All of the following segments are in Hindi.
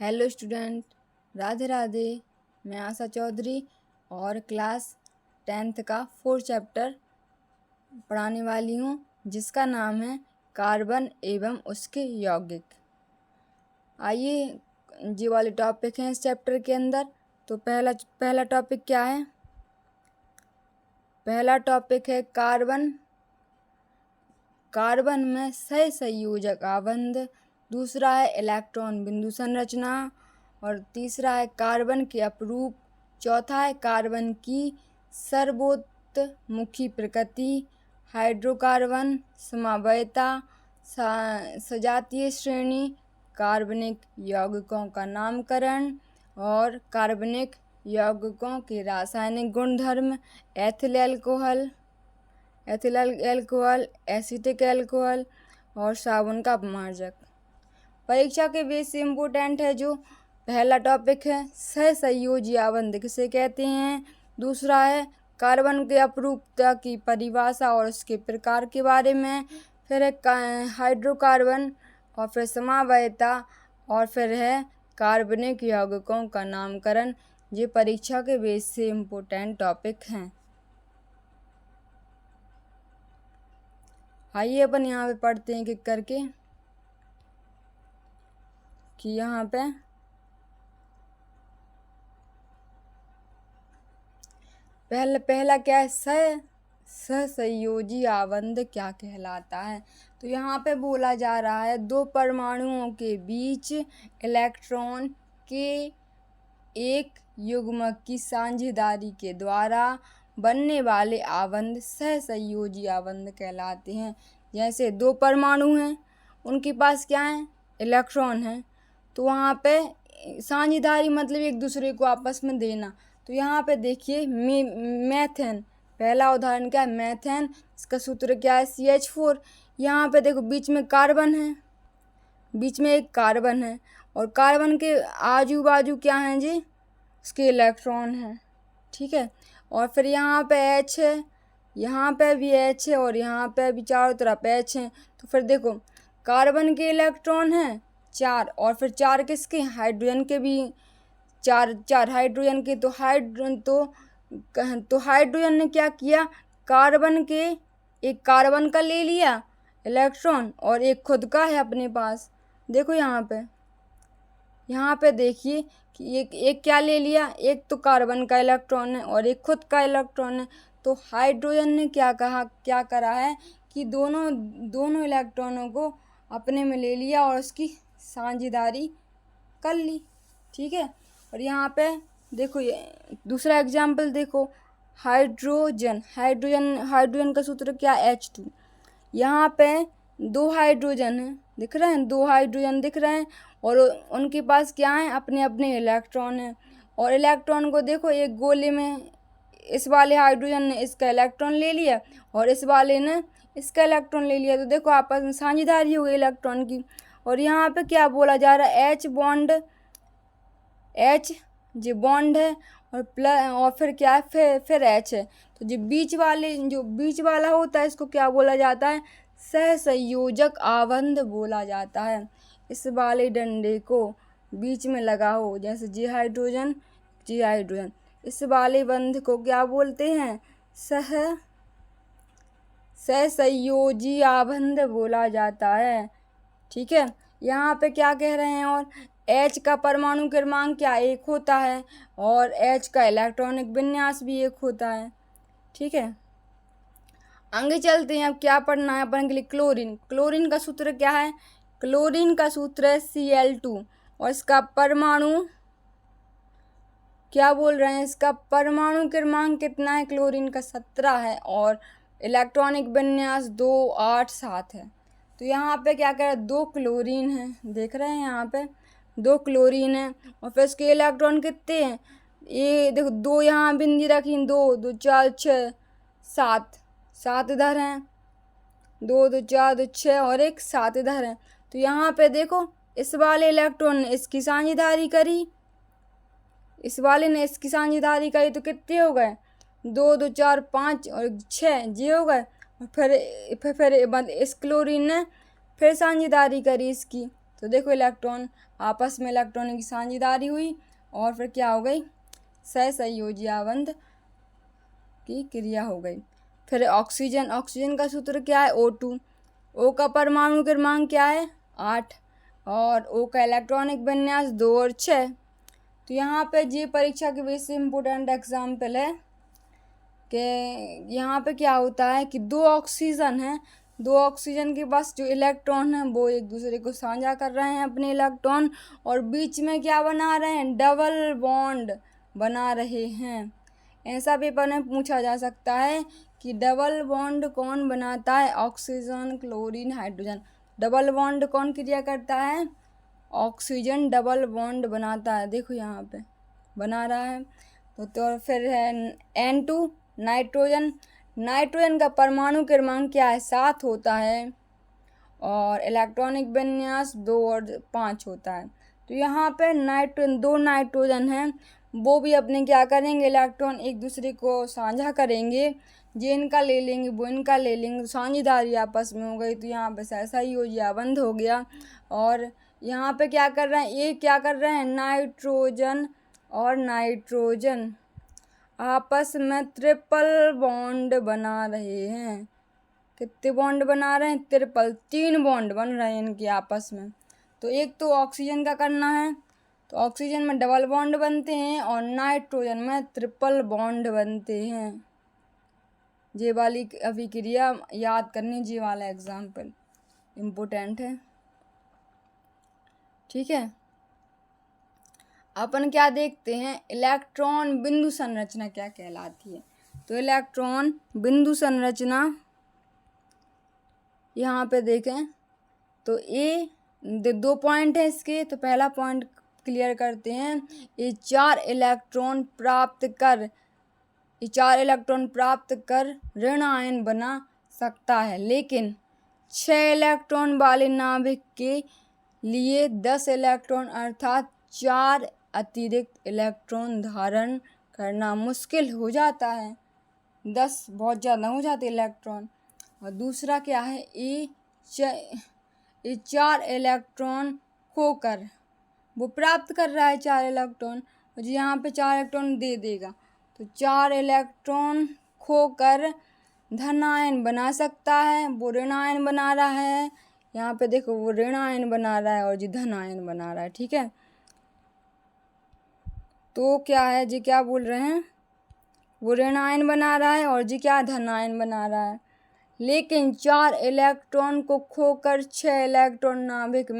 Hello student, Radhe Radhe. मैं आशा चौधरी और क्लास 10th का 4th चैप्टर पढ़ाने वाली हूँ, जिसका नाम है कार्बन एवं उसके यौगिक। आइए, ये वाले टॉपिक हैं इस चैप्टर के अंदर। तो पहला टॉपिक क्या है? पहला टॉपिक है कार्बन। कार्बन में सहसंयोजक आबंध। दूसरा है इलेक्ट्रॉन बिंदु संरचना और तीसरा है कार्बन के अपरूप। चौथा है कार्बन की सर्वोत्मुखी प्रकृति, हाइड्रोकार्बन, समवायता, सजातीय श्रेणी, कार्बनिक यौगिकों का नामकरण और कार्बनिक यौगिकों के रासायनिक गुणधर्म, एथिल अल्कोहल, एसिटिक अल्कोहल और साबुन का अपमार्जक। परीक्षा के बेस से इम्पोर्टेंट है। जो पहला टॉपिक है सहसंयोजी आबंध किसे कहते हैं, दूसरा है कार्बन के अपरूपता की परिभाषा और उसके प्रकार के बारे में, फिर है हाइड्रोकार्बन और फिर समवायता और फिर है कार्बनिक यौगिकों का नामकरण। ये परीक्षा के बेस से इम्पोर्टेंट टॉपिक हैं। आइए अपन यहाँ पे पढ़ते हैं एक करके कि यहाँ पे पहला क्या है, सहसंयोजी आबंध क्या कहलाता है। तो यहाँ पे बोला जा रहा है दो परमाणुओं के बीच इलेक्ट्रॉन के एक युग्मक की साझेदारी के द्वारा बनने वाले आबंध सहसंयोजी आबंध कहलाते हैं। जैसे दो परमाणु हैं, उनके पास क्या है, इलेक्ट्रॉन है, तो वहाँ पे साझेदारी मतलब एक दूसरे को आपस में देना। तो यहाँ पे देखिए मेथेन, पहला उदाहरण क्या है, मेथेन। इसका सूत्र क्या है, CH4। यहाँ पे देखो बीच में कार्बन है, बीच में एक कार्बन है और कार्बन के आजू बाजू क्या हैं जी, उसके इलेक्ट्रॉन हैं, ठीक है। और फिर यहाँ पे H है, यहाँ पे भी H है और यहाँ पे भी चारों तरफ H है। तो फिर देखो कार्बन के इलेक्ट्रॉन हैं 4 और फिर 4 किसके, हाइड्रोजन के भी चार हाइड्रोजन के। तो हाइड्रोजन ने क्या किया, कार्बन के एक कार्बन का ले लिया इलेक्ट्रॉन और एक खुद का है अपने पास। देखो यहाँ पे देखिए कि एक क्या ले लिया, एक तो कार्बन का इलेक्ट्रॉन है और एक खुद का इलेक्ट्रॉन है। तो हाइड्रोजन ने क्या करा है कि दोनों इलेक्ट्रॉनों को अपने में ले लिया और उसकी साझेदारी कर ली, ठीक है। और यहाँ पे देखो ये दूसरा एग्जाम्पल देखो, हाइड्रोजन का सूत्र क्या, H2। यहाँ पे दो हाइड्रोजन है, दिख रहे हैं, दो हाइड्रोजन दिख रहे हैं और उनके पास क्या है, अपने अपने इलेक्ट्रॉन है। और इलेक्ट्रॉन को देखो एक गोले में इस वाले हाइड्रोजन ने इसका इलेक्ट्रॉन ले लिया और इस वाले ने इसका इलेक्ट्रॉन ले लिया। तो देखो आपस में साझेदारी हो गई इलेक्ट्रॉन की। और यहाँ पे क्या बोला जा रहा है, H जो बॉन्ड है और फिर क्या है, फिर H है। तो जो बीच वाला होता है इसको क्या बोला जाता है, सहसंयोजक आबंध बोला जाता है। इस वाले डंडे को बीच में लगा हो, जैसे जी हाइड्रोजन, इस वाले बंध को क्या बोलते हैं, सहसंयोजी आबंध बोला जाता है, ठीक है। यहाँ पे क्या कह रहे हैं, और H का परमाणु क्रमांक क्या, 1 होता है और H का इलेक्ट्रॉनिक विन्यास भी 1 होता है, ठीक है। आगे चलते हैं, अब क्या पढ़ना है अपन के लिए, क्लोरीन का सूत्र क्या है, क्लोरीन का सूत्र है Cl2 और इसका परमाणु क्या बोल रहे हैं, इसका परमाणु क्रमांक कितना है, क्लोरीन का 17 है और इलेक्ट्रॉनिक विन्यास 2 8 7 है। तो यहाँ पे क्या कह रहा है, 2 क्लोरीन है, देख रहे हैं यहाँ पे 2 क्लोरीन है और फिर इसके इलेक्ट्रॉन कितने हैं, ये देखो 2 यहाँ बिंदी रखी, 2 2 4 6 7 इधर हैं, 2 2 4 2 6 और एक 7 इधर है। तो यहाँ पे देखो इस वाले इलेक्ट्रॉन ने इसकी साझेदारी करी, इस वाले ने इसकी साझेदारी करी, तो कितने हो गए, 2 2 4 5 और 6 जी हो गए। और फिर इस क्लोरीन ने फिर साझेदारी करी इसकी, तो देखो इलेक्ट्रॉन आपस में इलेक्ट्रॉनों की साझेदारी हुई और फिर क्या हो गई, सहसंयोजी आबंध की क्रिया हो गई। फिर ऑक्सीजन का सूत्र क्या है, O2। O का परमाणु क्रमांक क्या है, 8 और O का इलेक्ट्रॉनिक विन्यास 2 और 6। तो यहाँ पे ये परीक्षा के बेस से इम्पोर्टेंट एग्जाम्पल है कि यहाँ पे क्या होता है कि 2 ऑक्सीजन हैं, 2 ऑक्सीजन के पास जो इलेक्ट्रॉन हैं वो एक दूसरे को साझा कर रहे हैं अपने इलेक्ट्रॉन, और बीच में क्या बना रहे हैं, डबल बॉन्ड बना रहे हैं। ऐसा पेपर में पूछा जा सकता है कि डबल बॉन्ड कौन बनाता है, oxygen chlorine hydrogen. Double bond कौन क्रिया करता है, ऑक्सीजन डबल बॉन्ड बनाता है, देखो यहाँ पे बना रहा है। तो फिर है N2 नाइट्रोजन का परमाणु क्रमांक क्या है, 7 होता है और इलेक्ट्रॉनिक विन्यास 2 और 5 होता है। तो यहाँ पे दो नाइट्रोजन हैं, वो भी अपने क्या करेंगे, इलेक्ट्रॉन एक दूसरे को साझा करेंगे, ये इनका ले लेंगे वो इनका ले लेंगे, साझेदारी आपस में हो गई। तो यहाँ पे सहसंयोजी आबंध हो गया। और यहाँ पे क्या कर रहे हैं, ये क्या कर रहे हैं, नाइट्रोजन और नाइट्रोजन आपस में ट्रिपल बॉन्ड बना रहे हैं। कितने बॉन्ड बना रहे हैं, ट्रिपल, 3 बॉन्ड बन रहे हैं इनके आपस में। तो एक तो ऑक्सीजन का करना है, तो ऑक्सीजन में डबल बॉन्ड बनते हैं और नाइट्रोजन में ट्रिपल बॉन्ड बनते हैं। ये वाली अभिक्रिया याद करनी, ये वाला एग्जाम्पल इम्पोर्टेंट है, ठीक है। अपन क्या देखते हैं, इलेक्ट्रॉन बिंदु संरचना क्या कहलाती है। तो इलेक्ट्रॉन बिंदु संरचना यहाँ पे देखें तो ये 2 पॉइंट है इसके। तो पहला पॉइंट क्लियर करते हैं, ये 4 इलेक्ट्रॉन प्राप्त कर ऋण आयन बना सकता है, लेकिन 6 इलेक्ट्रॉन वाले नाभिक के लिए 10 इलेक्ट्रॉन अर्थात 4 अतिरिक्त इलेक्ट्रॉन धारण करना मुश्किल हो जाता है। 10 बहुत ज़्यादा हो जाते इलेक्ट्रॉन। और दूसरा क्या है, ये 4 इलेक्ट्रॉन खोकर वो प्राप्त कर रहा है 4 इलेक्ट्रॉन, और यहाँ पे 4 इलेक्ट्रॉन दे देगा। तो 4 इलेक्ट्रॉन खोकर धन आयन बना सकता है, वो ऋण आयन बना रहा है। यहाँ पे देखो वो ऋण आयन बना रहा है और जी धन आयन बना रहा है, ठीक है। तो क्या है जी, क्या बोल रहे हैं, वो ऋण आयन बना रहा है और जी क्या धन आयन बना रहा है। लेकिन 4 इलेक्ट्रॉन को खोकर 6 इलेक्ट्रॉन नाभिक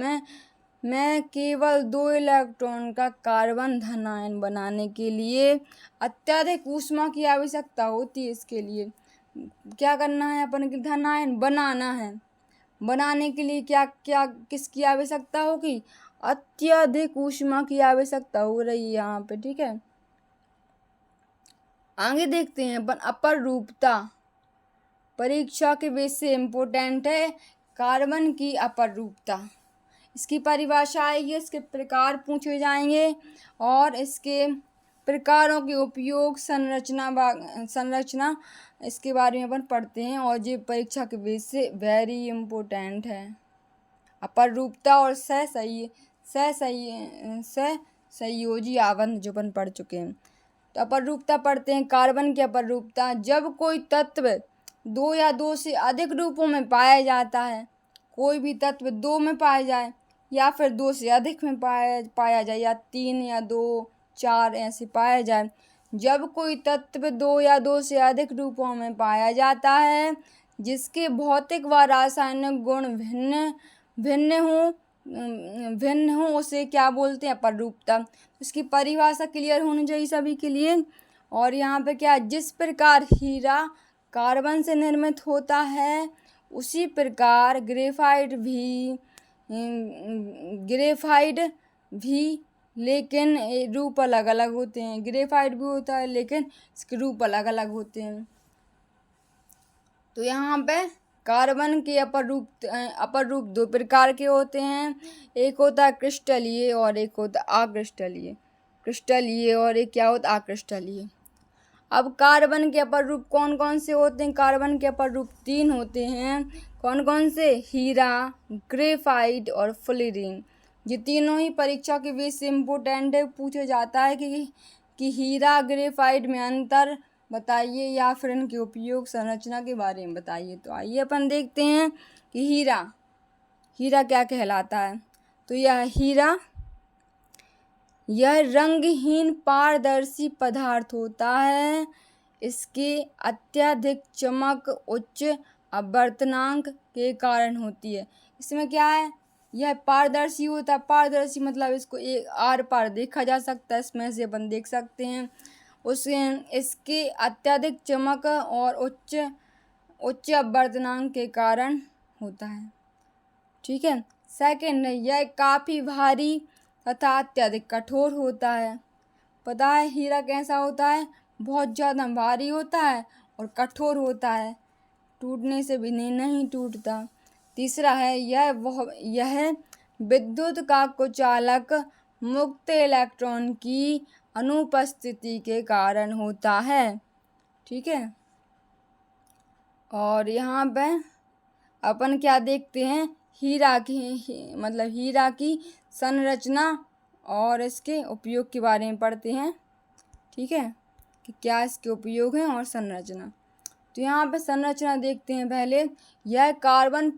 में केवल 2 इलेक्ट्रॉन का कार्बन धन आयन बनाने के लिए अत्यधिक ऊष्मा की आवश्यकता होती है। इसके लिए क्या करना है, अपन को धन आयन बनाना है। बनाने के लिए क्या क्या किसकी आवश्यकता होगी, अत्यधिक ऊष्मा की आवश्यकता हो रही है यहाँ पे, ठीक है। आगे देखते हैं अपन अपरूपता, परीक्षा के बेस से इम्पोर्टेंट है कार्बन की अपरूपता। इसकी परिभाषा आएगी, इसके प्रकार पूछे जाएंगे और इसके प्रकारों के उपयोग संरचना इसके बारे में अपन पढ़ते हैं, और ये परीक्षा के बेस से वेरी इम्पोर्टेंट है। अपरूपता और सहसंयोजी आबंध जो अपन पढ़ चुके हैं। तो अपरूपता पढ़ते हैं, कार्बन की अपरूपता, जब कोई तत्व 2 या 2 से अधिक रूपों में पाया जाता है, कोई भी तत्व 2 में पाया जाए या फिर 2 से अधिक में पाया जाए, या 3 या 2 4 ऐसे पाया जाए, जब कोई तत्व 2 या 2 से अधिक रूपों में पाया जाता है जिसके भौतिक व रासायनिक गुण भिन्न हो उसे क्या बोलते हैं, अपरूपता। इसकी परिभाषा क्लियर होनी चाहिए सभी के लिए। और यहाँ पे क्या, जिस प्रकार हीरा कार्बन से निर्मित होता है उसी प्रकार ग्रेफाइट भी, लेकिन रूप अलग अलग होते हैं। ग्रेफाइट भी होता है लेकिन इसके रूप अलग अलग होते हैं। तो यहाँ पे कार्बन के अपर रूप 2 प्रकार के होते हैं, एक होता है क्रिस्टलीय और एक होता है अक्रिस्टलीय। क्रिस्टलीय और एक क्या होता है, अक्रिस्टलीय। अब कार्बन के अपर रूप कौन कौन से होते हैं? कार्बन के अपर रूप 3 होते हैं। कौन कौन से? हीरा, ग्रेफाइट और फ्लोरीन। ये तीनों ही परीक्षा के बीच से इम्पोर्टेंट है, पूछा जाता है कि हीरा ग्रेफाइट में अंतर बताइए या फिर इनके उपयोग संरचना के बारे में बताइए। तो आइए अपन देखते हैं कि हीरा क्या कहलाता है। तो यह रंगहीन पारदर्शी पदार्थ होता है। इसकी अत्यधिक चमक उच्च अपवर्तनांक के कारण होती है। इसमें क्या है? यह पारदर्शी होता है। पारदर्शी मतलब इसको एक आर पार देखा जा सकता है, इसमें से अपन देख सकते हैं। इसकी अत्यधिक चमक और उच्च अपवर्तनांक के कारण होता है। ठीक है। सेकंड है, यह काफ़ी भारी तथा अत्यधिक कठोर होता है। पता है हीरा कैसा होता है? बहुत ज़्यादा भारी होता है और कठोर होता है, टूटने से भी नहीं टूटता। तीसरा है, यह विद्युत का कुचालक मुक्त इलेक्ट्रॉन की अनुपस्थिति के कारण होता है। ठीक है। और यहाँ पे अपन क्या देखते हैं? हीरा की संरचना और इसके उपयोग के बारे में पढ़ते हैं। ठीक है, कि क्या इसके उपयोग हैं और संरचना। तो यहाँ पे संरचना देखते हैं पहले। यह कार्बन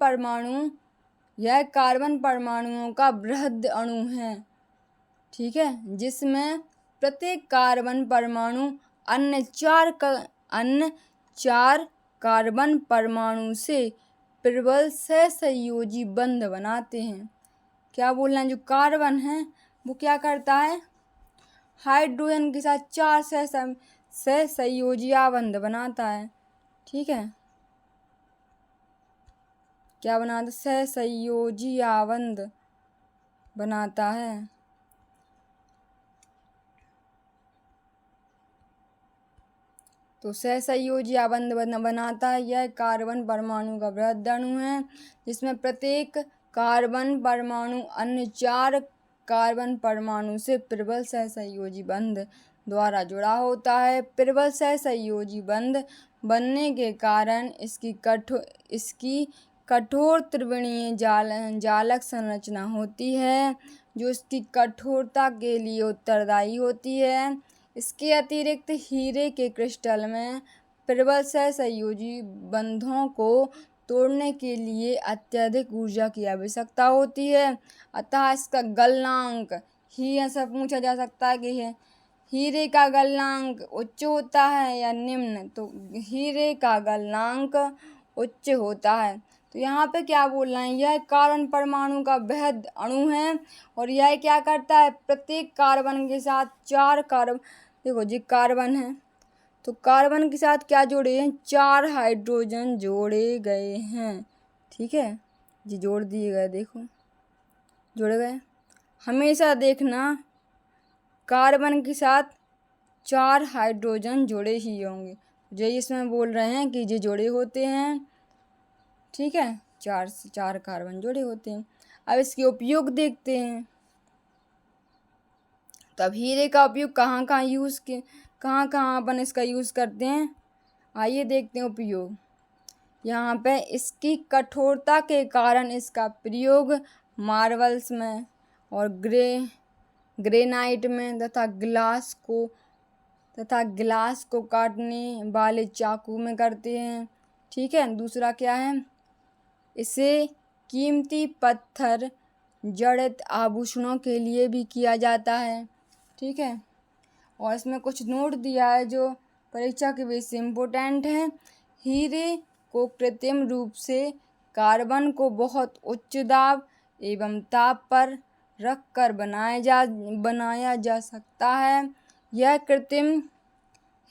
परमाणुओं का बृहद अणु है। ठीक है, जिसमें प्रत्येक कार्बन परमाणु अन्य चार कार्बन परमाणु से प्रबल सहसंयोजी बंध बनाते हैं। क्या बोलना है? जो कार्बन है वो क्या करता है? हाइड्रोजन के साथ 4 सहसंयोजी बंध बनाता है। ठीक है, क्या बनाता है? सहसंयोजी बंध बनाता है। तो सहसंयोजी बंध बनाता है। यह कार्बन परमाणु का बृहद अणु है, जिसमें प्रत्येक कार्बन परमाणु अन्य 4 कार्बन परमाणु से प्रबल सहसंयोजी बंध द्वारा जुड़ा होता है। प्रबल सहसंयोजी बंध बनने के कारण इसकी कठोर त्रिविमीय जालक संरचना होती है, जो इसकी कठोरता के लिए उत्तरदायी होती है। इसके अतिरिक्त हीरे के क्रिस्टल में प्रबल सहसंयोजी बंधों को तोड़ने के लिए अत्यधिक ऊर्जा की आवश्यकता होती है। अतः इसका गलनांक ही ऐसा पूछा जा सकता है कि हीरे का गलनांक उच्च होता है या निम्न। तो हीरे का गलनांक उच्च होता है। तो यहाँ पे क्या बोल रहे हैं? यह कार्बन परमाणु का बृहद अणु है और यह क्या करता है? प्रत्येक कार्बन के साथ 4 कार्बन, देखो जी कार्बन है तो कार्बन के साथ क्या जोड़े हैं? 4 हाइड्रोजन जोड़े गए हैं। ठीक है जी, जोड़ दिए गए, देखो जोड़े गए। हमेशा देखना कार्बन के साथ 4 हाइड्रोजन जुड़े ही होंगे, जो इसमें बोल रहे हैं कि ये जुड़े होते हैं। ठीक है, 4 कार्बन जुड़े होते हैं। अब इसके उपयोग देखते हैं। तब हीरे का उपयोग कहाँ कहाँ अपन इसका यूज़ करते हैं? आइए देखते हैं उपयोग। यहाँ पे इसकी कठोरता के कारण इसका प्रयोग मार्बल्स में और ग्रेनाइट में तथा ग्लास को काटने वाले चाकू में करते हैं। ठीक है, दूसरा क्या है? इसे कीमती पत्थर जड़ित आभूषणों के लिए भी किया जाता है। ठीक है, और इसमें कुछ नोट दिया है जो परीक्षा के बेस से इम्पोर्टेंट है। हीरे को कृत्रिम रूप से कार्बन को बहुत उच्च दाब एवं ताप पर रखकर बनाया जा सकता है। यह कृत्रिम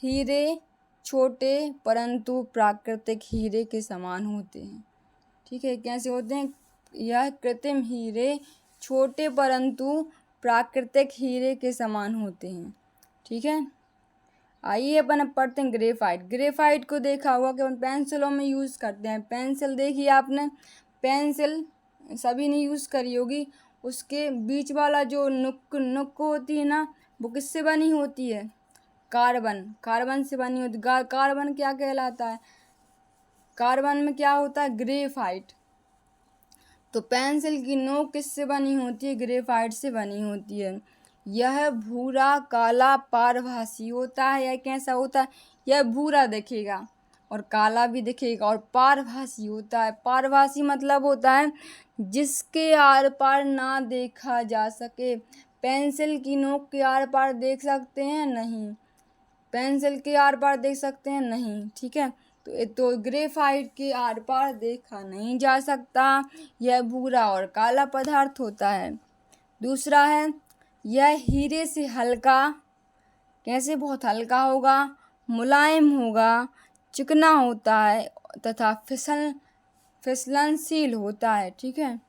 हीरे छोटे परंतु प्राकृतिक हीरे के समान होते हैं। ठीक है, कैसे होते हैं? यह कृत्रिम हीरे छोटे परंतु प्राकृतिक हीरे के समान होते हैं। ठीक है, आइए अपन अब पढ़ते हैं ग्रेफाइट को देखा होगा कि अपन पेंसिलों में यूज़ करते हैं। पेंसिल देखी आपने, पेंसिल सभी ने यूज़ करी होगी। उसके बीच वाला जो नुक होती है ना, वो किससे बनी होती है? कार्बन, कार्बन से बनी होती, कार्बन क्या कहलाता है, कार्बन में क्या होता है, ग्रेफाइट। तो पेंसिल की नोक किससे बनी होती है, ग्रेफाइट से बनी होती है। यह भूरा काला पारभासी होता है। यह कैसा होता है, यह भूरा दिखेगा और काला भी दिखेगा और पारभासी होता है। पारभासी मतलब होता है जिसके आर पार ना देखा जा सके। पेंसिल की नोक के आर पार देख सकते हैं, नहीं। पेंसिल के आर पार देख सकते हैं, नहीं, ठीक है। तो ग्रेफाइट के आर पार देखा नहीं जा सकता। यह भूरा और काला पदार्थ होता है। दूसरा है, यह हीरे से हल्का, कैसे, बहुत हल्का होगा, मुलायम होगा, चिकना होता है तथा फिसलनशील होता है, ठीक है।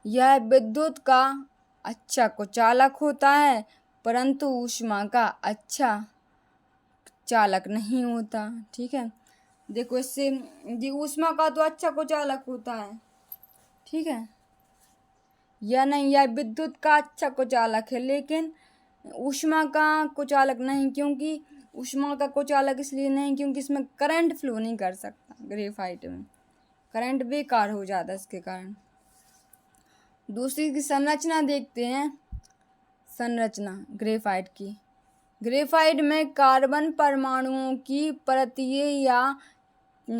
यह विद्युत का अच्छा कुचालक होता है परंतु ऊष्मा का अच्छा चालक नहीं होता, ठीक है। देखो इससे ये ऊष्मा का तो अच्छा कुचालक होता है, ठीक है, या नहीं, यह विद्युत का अच्छा कुचालक है लेकिन ऊष्मा का कुचालक नहीं, क्योंकि ऊष्मा का कुचालक इसलिए नहीं क्योंकि इसमें करंट फ्लो नहीं कर सकता। ग्रेफाइट में करंट बेकार हो जाता है इसके कारण। दूसरी की संरचना देखते हैं। संरचना ग्रेफाइट की, ग्रेफाइट में कार्बन परमाणुओं की परतीय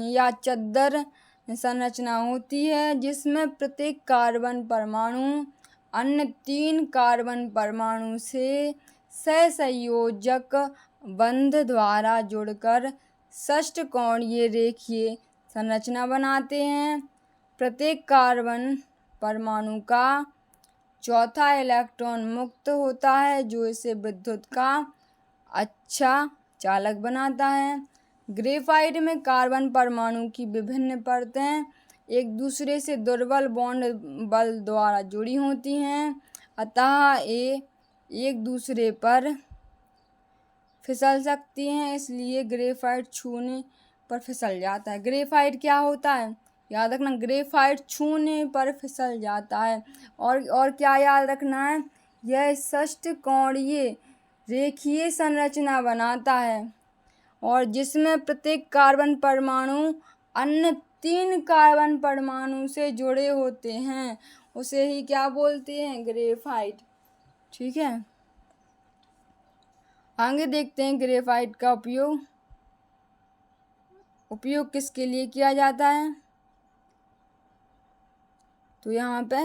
या चद्दर संरचना होती है जिसमें प्रत्येक कार्बन परमाणु अन्य 3 कार्बन परमाणु से सहसंयोजक बंध द्वारा जुड़कर षष्ठकोणीय रेखीय संरचना बनाते हैं। प्रत्येक कार्बन परमाणु का चौथा इलेक्ट्रॉन मुक्त होता है जो इसे विद्युत का अच्छा चालक बनाता है। ग्रेफाइट में कार्बन परमाणु की विभिन्न परतें एक दूसरे से दुर्बल बॉन्ड बल द्वारा जुड़ी होती हैं, अतः ये एक दूसरे पर फिसल सकती हैं, इसलिए ग्रेफाइट छूने पर फिसल जाता है। ग्रेफाइट क्या होता है, याद रखना, ग्रेफाइट छूने पर फिसल जाता है। और क्या याद रखना है, यह षष्ठकोणीय रेखीय संरचना बनाता है और जिसमें प्रत्येक कार्बन परमाणु अन्य 3 कार्बन परमाणु से जुड़े होते हैं, उसे ही क्या बोलते हैं, ग्रेफाइट, ठीक है। आगे देखते हैं ग्रेफाइट का उपयोग किसके लिए किया जाता है। तो यहाँ पे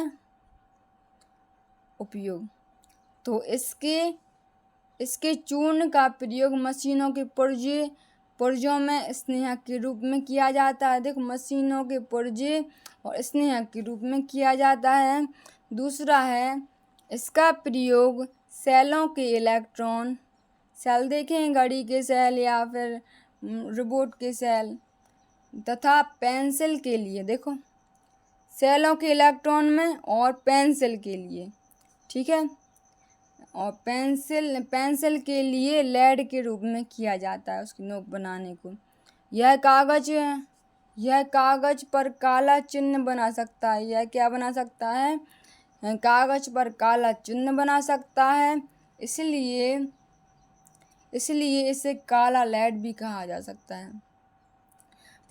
उपयोग, तो इसके चूर्ण का प्रयोग मशीनों के पुर्जों में स्नेहक के रूप में किया जाता है। देखो, मशीनों के पुर्जे और स्नेहक के रूप में किया जाता है। दूसरा है, इसका प्रयोग सेलों के इलेक्ट्रॉन, सेल देखें, घड़ी के सेल या फिर रोबोट के सेल, तथा पेंसिल के लिए, देखो सेलों के इलेक्ट्रॉन में और पेंसिल के लिए, ठीक है, और पेंसिल के लिए लेड के रूप में किया जाता है उसकी नोक बनाने को। यह कागज पर काला चिन्ह बना सकता है। यह क्या बना सकता है, कागज पर काला चिन्ह बना सकता है, इसलिए इसे काला लेड भी कहा जा सकता है।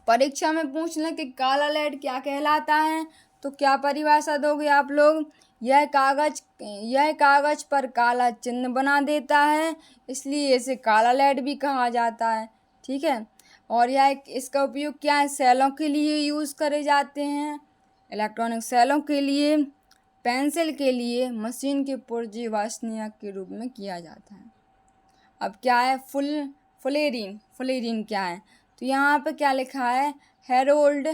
परीक्षा में पूछ लें कि काला लेड क्या कहलाता है, तो क्या परिभाषा दोगे आप लोग, यह कागज पर काला चिन्ह बना देता है, इसलिए इसे काला लेड भी कहा जाता है, ठीक है। और इसका उपयोग क्या है, सेलों के लिए यूज़ करे जाते हैं, इलेक्ट्रॉनिक सेलों के लिए, पेंसिल के लिए, मशीन के पुर्जे व स्नेहक के रूप में किया जाता है। अब क्या है, फुलेरीन क्या है, तो यहाँ पे क्या लिखा है, हेरोल्ड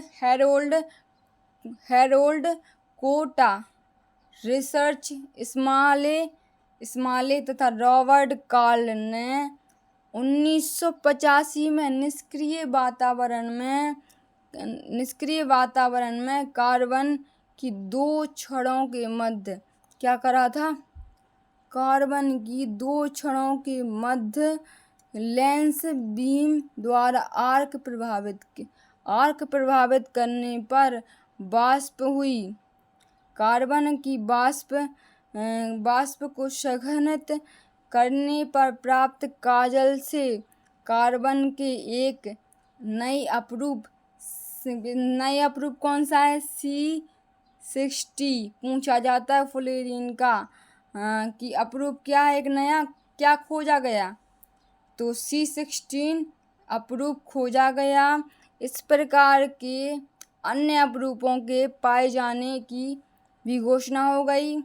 कोटा रिसर्च स्माले तथा रॉबर्ट कार्ल ने 1985 में निष्क्रिय वातावरण में कार्बन की 2 छड़ों के मध्य क्या करा था, कार्बन की 2 छड़ों के मध्य लेंस बीम द्वारा आर्क प्रभावित करने पर वाष्प हुई। कार्बन की वाष्प को संघनित करने पर प्राप्त काजल से कार्बन के एक नई अप्रूप कौन सा है? C60 पूछा जाता है फ्लोरीन का कि अप्रूप क्या है, एक नया क्या खोजा गया? तो C16 अप्रूप खोजा गया। इस प्रकार के अन्य अपरूपों के पाए जाने की भी घोषणा हो गई।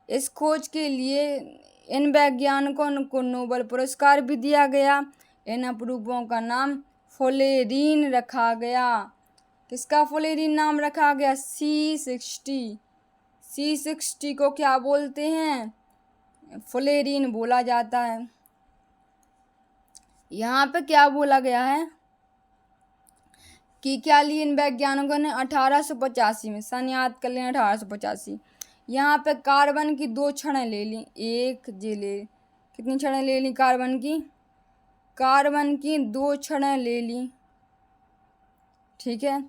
इस खोज के लिए इन वैज्ञानिकों को नोबेल पुरस्कार भी दिया गया। इन अपरूपों का नाम फ्लोरीन रखा गया। किसका फ्लोरीन नाम रखा गया? C60। C60 को क्या बोलते हैं? फ्लोरीन बोला जाता है। यहाँ पे क्या बोला गया है कि क्या लिए इन वैज्ञानिकों ने 1885 में, सन याद कर लें 1885। यहाँ पे कार्बन की 2 छड़ें ले ली, कितनी छड़ें ले ली कार्बन की 2 छड़ें ले ली। ठीक है,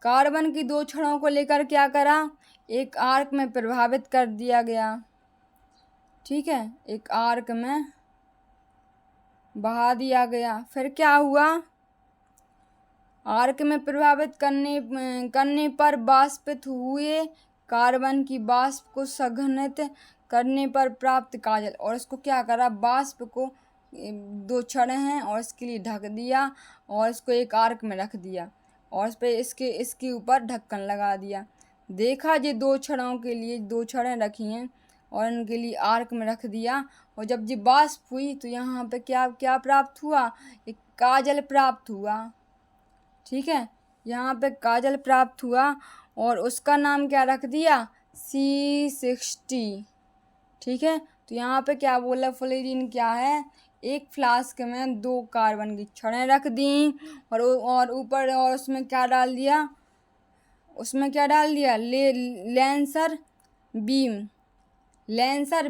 कार्बन की 2 छड़ों को लेकर क्या करा? एक आर्क में प्रभावित कर दिया गया। ठीक है, एक आर्क में बहा दिया गया। फिर क्या हुआ? आर्क में प्रभावित करने पर वाष्पित हुए कार्बन की वाष्प को संघनित करने पर प्राप्त काजल, और इसको क्या करा? वाष्प को 2 छड़ें हैं और इसके लिए ढक दिया और इसको एक आर्क में रख दिया और इस पे इसके ऊपर ढक्कन लगा दिया। देखा ये 2 छड़ों के लिए 2 छड़ें रखी हैं और इनके लिए आर्क में रख दिया, और जब ये वाष्प हुई तो यहाँ पे क्या प्राप्त हुआ? एक काजल प्राप्त हुआ। ठीक है, यहाँ पे काजल प्राप्त हुआ और उसका नाम क्या रख दिया? C60। ठीक है, तो यहाँ पे क्या बोला? फ्लोरीन क्या है? एक फ्लास्क में 2 कार्बन की छड़ें रख दी और ऊपर और उसमें क्या डाल दिया? लेंसर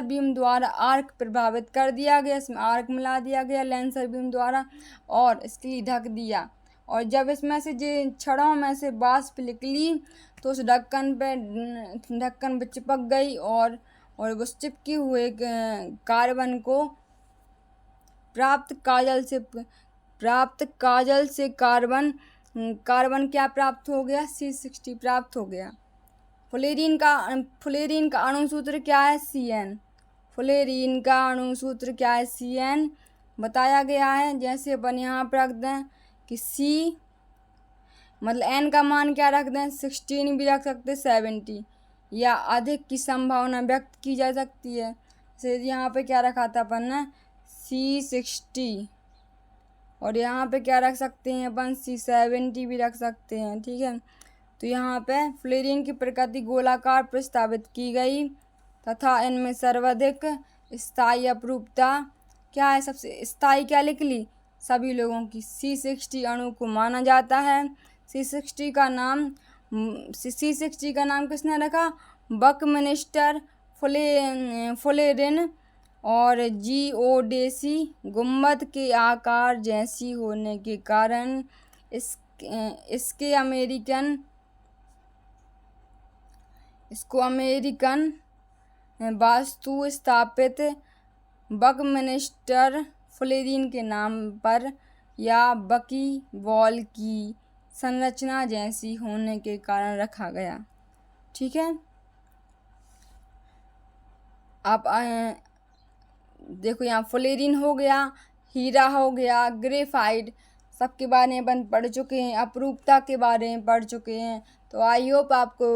बीम द्वारा आर्क प्रभावित कर दिया गया। इसमें आर्क मिला दिया गया लेंसर बीम द्वारा और इसके लिए ढक दिया, और जब इसमें से छड़ों में से वाष्प निकली तो उस ढक्कन पे चिपक गई और उस चिपके हुए कार्बन को प्राप्त काजल से कार्बन क्या प्राप्त हो गया? C60 प्राप्त हो गया। फ्लोरीन का अणुसूत्र क्या है? CN। फ्लोरीन का अणुसूत्र क्या है? CN बताया गया है। जैसे अपन यहाँ पर रख दें कि C मतलब N का मान क्या रख दें? 16 भी रख सकते, 70 या अधिक की संभावना व्यक्त की जा सकती है। जैसे यहाँ पे क्या रखा था अपन ने? C60, और यहाँ पे क्या रख सकते हैं अपन? C70 भी रख सकते हैं। ठीक है, तो यहाँ पे फ्लोरीन की प्रकृति गोलाकार प्रस्तावित की गई तथा इनमें सर्वाधिक स्थायी अपरूपता क्या है? सबसे स्थायी क्या लिख ली? सभी लोगों की C60 अणु को माना जाता है। C60 का नाम किसने रखा? बकमिंस्टर फ्लोरीन और जियोडेसी गुंबद के आकार जैसी होने के कारण इसको अमेरिकन वास्तु स्थापित बकमिंस्टर फ्लोरीन के नाम पर या बकी वॉल की संरचना जैसी होने के कारण रखा गया। ठीक है, आप देखो यहाँ फ्लोरीन हो गया, हीरा हो गया, ग्रेफाइट, सबके बारे में अपन पढ़ चुके हैं, अपरूपता के बारे में पढ़ चुके हैं। तो आई होप आपको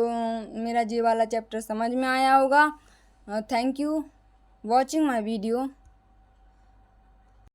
मेरा ये वाला चैप्टर समझ में आया होगा। Thank you watching my video.